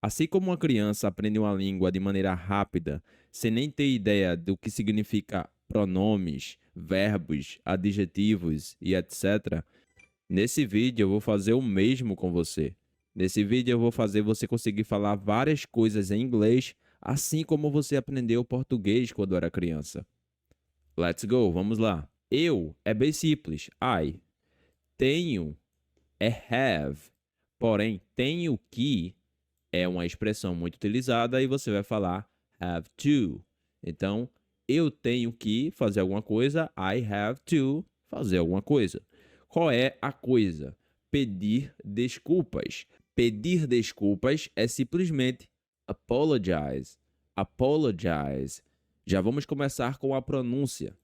Assim como uma criança aprende uma língua de maneira rápida, sem nem ter ideia do que significa pronomes, verbos, adjetivos e etc., nesse vídeo eu vou fazer o mesmo com você. Nesse vídeo eu vou fazer você conseguir falar várias coisas em inglês, assim como você aprendeu português quando era criança. Let's go, vamos lá. Eu é bem simples. I. Tenho é have. Porém, tenho que é uma expressão muito utilizada e você vai falar have to. Então, eu tenho que fazer alguma coisa, I have to fazer alguma coisa. Qual é a coisa? Pedir desculpas. Pedir desculpas é simplesmente apologize. Apologize. Já vamos começar com a pronúncia.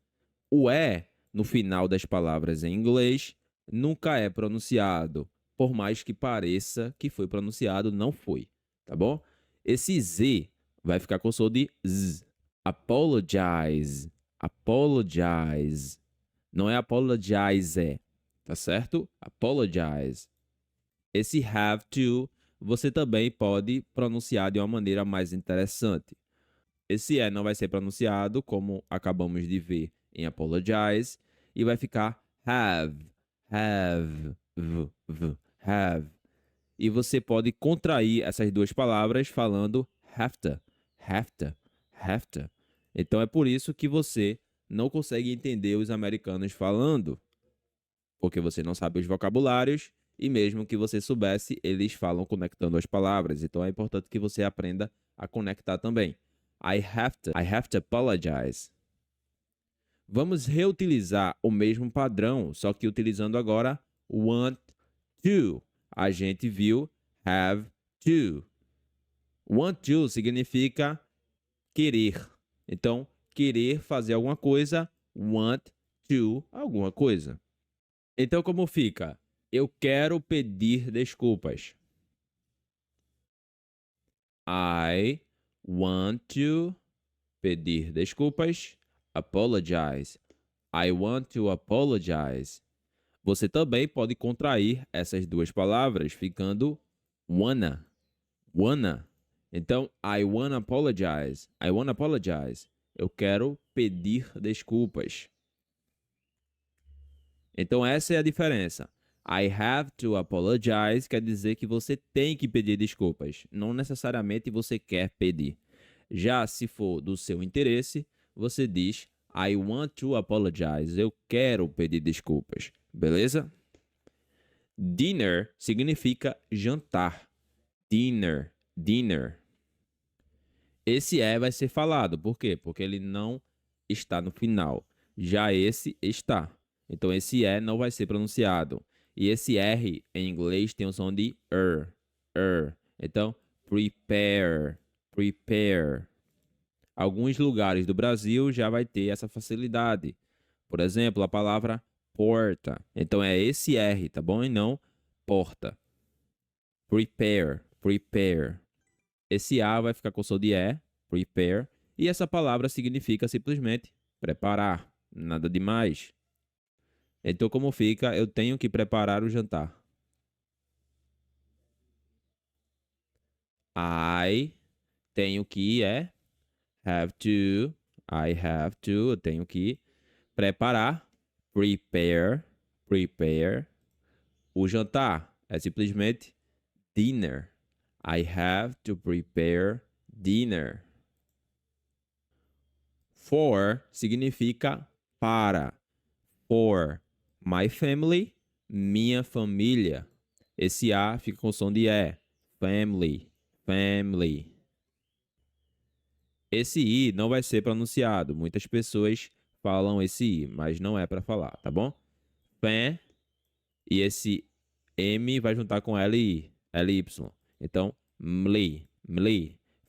O E no final das palavras em inglês nunca é pronunciado, por mais que pareça que foi pronunciado, não foi, tá bom? Esse Z vai ficar com o som de Z. Apologize, apologize. Não é apologize, tá certo? Apologize. Esse have to você também pode pronunciar de uma maneira mais interessante. Esse E não vai ser pronunciado, como acabamos de ver em apologize, e vai ficar have. E você pode contrair essas duas palavras falando have to. Então é por isso que você não consegue entender os americanos falando, porque você não sabe os vocabulários e mesmo que você soubesse, eles falam conectando as palavras. Então é importante que você aprenda a conectar também. I have to apologize. Vamos reutilizar o mesmo padrão, só que utilizando agora want to. A gente viu have to. Want to significa querer. Então, querer fazer alguma coisa, want to alguma coisa. Então, como fica? Eu quero pedir desculpas. I want to pedir desculpas. Apologize. I want to apologize. Você também pode contrair essas duas palavras, ficando wanna. Wanna. Então, I wanna apologize. I wanna apologize. Eu quero pedir desculpas. Então, essa é a diferença. I have to apologize quer dizer que você tem que pedir desculpas. Não necessariamente você quer pedir. Já se for do seu interesse, você diz I want to apologize. Eu quero pedir desculpas. Beleza? Dinner significa jantar. Dinner. Esse é vai ser falado. Por quê? Porque ele não está no final. Já esse está. Então esse é não vai ser pronunciado. E esse R em inglês tem o som de er. Então, prepare. Alguns lugares do Brasil já vai ter essa facilidade. Por exemplo, a palavra porta. Então é esse R, tá bom? E não porta. Prepare. Esse A vai ficar com o som de E, prepare. E essa palavra significa simplesmente preparar. Nada demais. Então, como fica? Eu tenho que preparar o jantar. I tenho que have to. I have to. Eu tenho que preparar. Prepare. O jantar é simplesmente dinner. I have to prepare dinner. For significa para. For my family, minha família. Esse A fica com som de E. Family. Esse I não vai ser pronunciado. Muitas pessoas falam esse I, mas não é para falar, tá bom? Fam e esse M vai juntar com LY. Então, mli.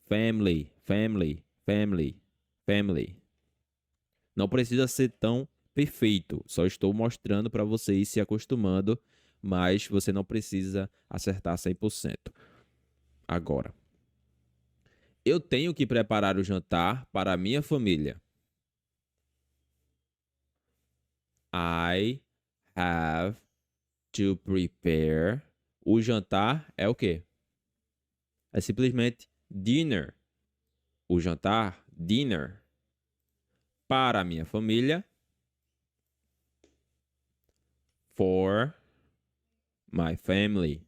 Family. Não precisa ser tão perfeito. Só estou mostrando para você ir se acostumando, mas você não precisa acertar 100%. Agora, eu tenho que preparar o jantar para a minha família. I have to prepare. O jantar é o quê? é simplesmente dinner. O jantar, dinner. Para a minha família, for my family.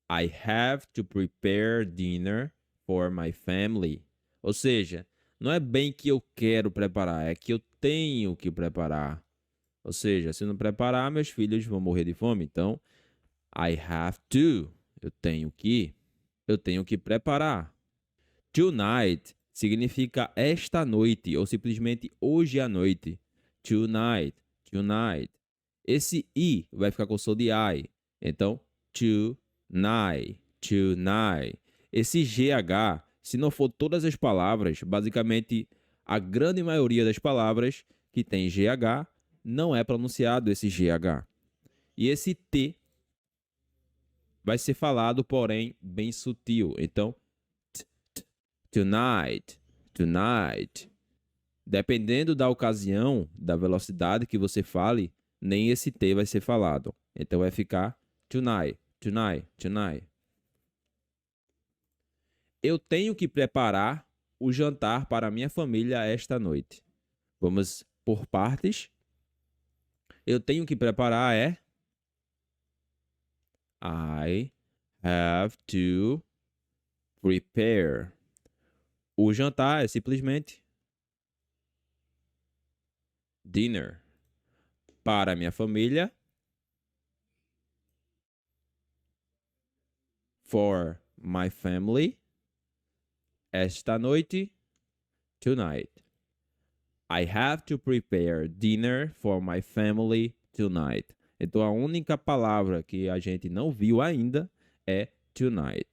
I have to prepare dinner for my family. Ou seja, não é bem que eu quero preparar, é que eu tenho que preparar. Ou seja, se não preparar, meus filhos vão morrer de fome. Então, I have to. Eu tenho que preparar. Tonight significa esta noite ou simplesmente hoje à noite. Tonight, tonight. Esse I vai ficar com o som de I. Então, tonight, tonight. Esse GH, se não for todas as palavras, basicamente a grande maioria das palavras que tem GH, não é pronunciado esse GH. E esse T vai ser falado, porém, bem sutil. Então, tonight, tonight. Dependendo da ocasião, da velocidade que você fale, nem esse T vai ser falado. Então vai ficar tonight, tonight, tonight. Eu tenho que preparar o jantar para minha família esta noite. Vamos por partes. Eu tenho que preparar é I have to prepare. O jantar é simplesmente dinner. Para minha família, for my family, esta noite, tonight. I have to prepare dinner for my family tonight. Então a única palavra que a gente não viu ainda é tonight.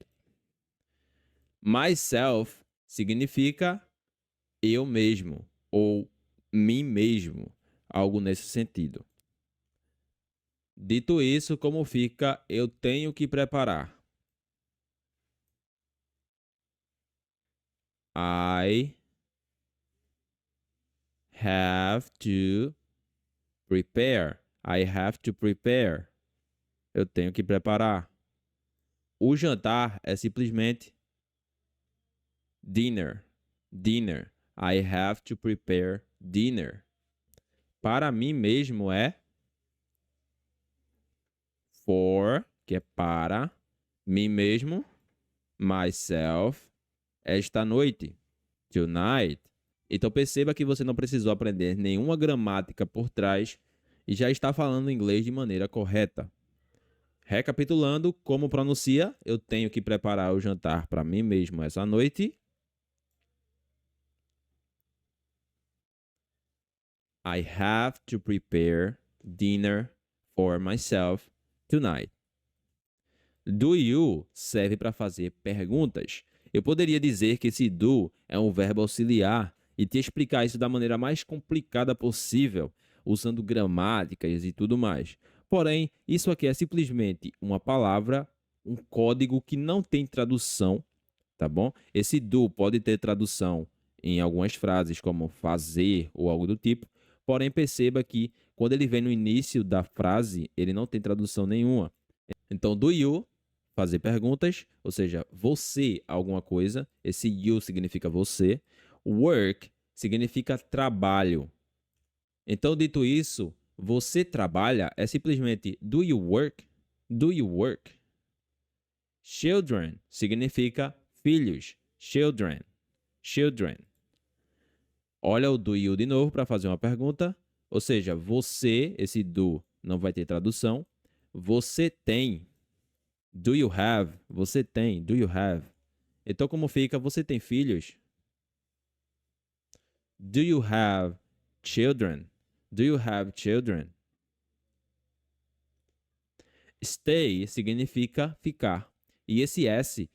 Myself significa eu mesmo ou mim mesmo, algo nesse sentido. Dito isso, como fica eu tenho que preparar? I have to prepare. I have to prepare. Eu tenho que preparar. O jantar é simplesmente dinner. Dinner. I have to prepare dinner. Para mim mesmo é for, que é para mim mesmo, myself, esta noite, tonight. Então perceba que você não precisou aprender nenhuma gramática por trás e já está falando inglês de maneira correta. Recapitulando, como pronuncia, eu tenho que preparar o jantar para mim mesmo essa noite. I have to prepare dinner for myself tonight. Do you serve para fazer perguntas. Eu poderia dizer que esse do é um verbo auxiliar e te explicar isso da maneira mais complicada possível, usando gramáticas e tudo mais. Porém, isso aqui é simplesmente uma palavra, um código que não tem tradução, tá bom? Esse do pode ter tradução em algumas frases, como fazer ou algo do tipo. Porém, perceba que quando ele vem no início da frase, ele não tem tradução nenhuma. Então, do you, fazer perguntas, ou seja, você alguma coisa. Esse you significa você. Work significa trabalho. Então, dito isso, você trabalha é simplesmente do you work? Do you work? Children significa filhos. Children. Children. Olha o do you de novo para fazer uma pergunta. Ou seja, você, esse do não vai ter tradução. Você tem. Do you have? Você tem. Do you have? Então, como fica? Você tem filhos? Do you have children? Do you have children? Stay significa ficar. E esse S,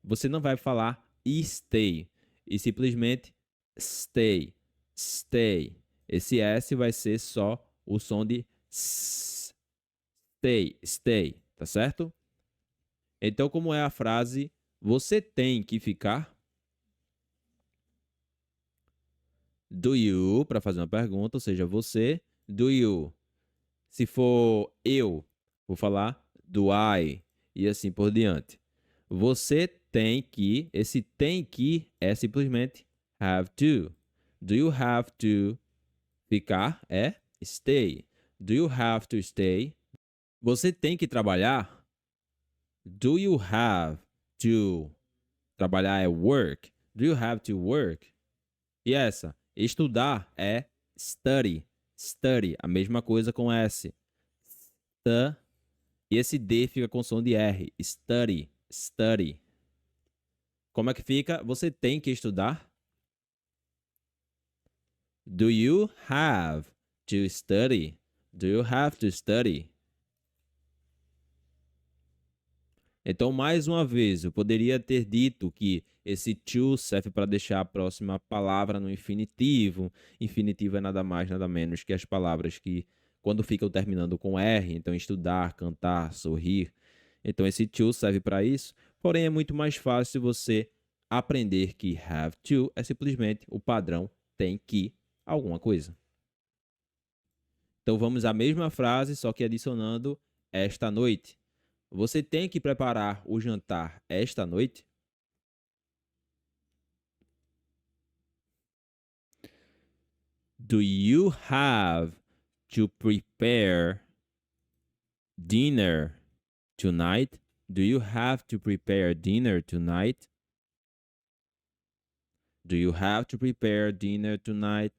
você não vai falar stay. E simplesmente stay. Stay. Esse S vai ser só o som de s. Stay. Stay. Tá certo? Então, como é a frase? Você tem que ficar? Do you, para fazer uma pergunta, ou seja, você. Do you. Se for eu, vou falar do I. E assim por diante. Você tem que. Esse tem que é simplesmente have to. Do you have to ficar? É stay. Do you have to stay? Você tem que trabalhar? Do you have to? Trabalhar é work. Do you have to work? E essa? Estudar é study. Study. A mesma coisa com S. St. E esse D fica com som de R. Study. Study. Como é que fica? Você tem que estudar? Do you have to study? Do you have to study? Então, mais uma vez, eu poderia ter dito que esse to serve para deixar a próxima palavra no infinitivo. Infinitivo é nada mais, nada menos que as palavras que, quando ficam terminando com R, então estudar, cantar, sorrir. Então, esse to serve para isso. Porém, é muito mais fácil você aprender que have to é simplesmente o padrão tem que alguma coisa. Então, vamos à mesma frase, só que adicionando esta noite. Você tem que preparar o jantar esta noite? Do you have to prepare dinner tonight? Do you have to prepare dinner tonight? Do you have to prepare dinner tonight?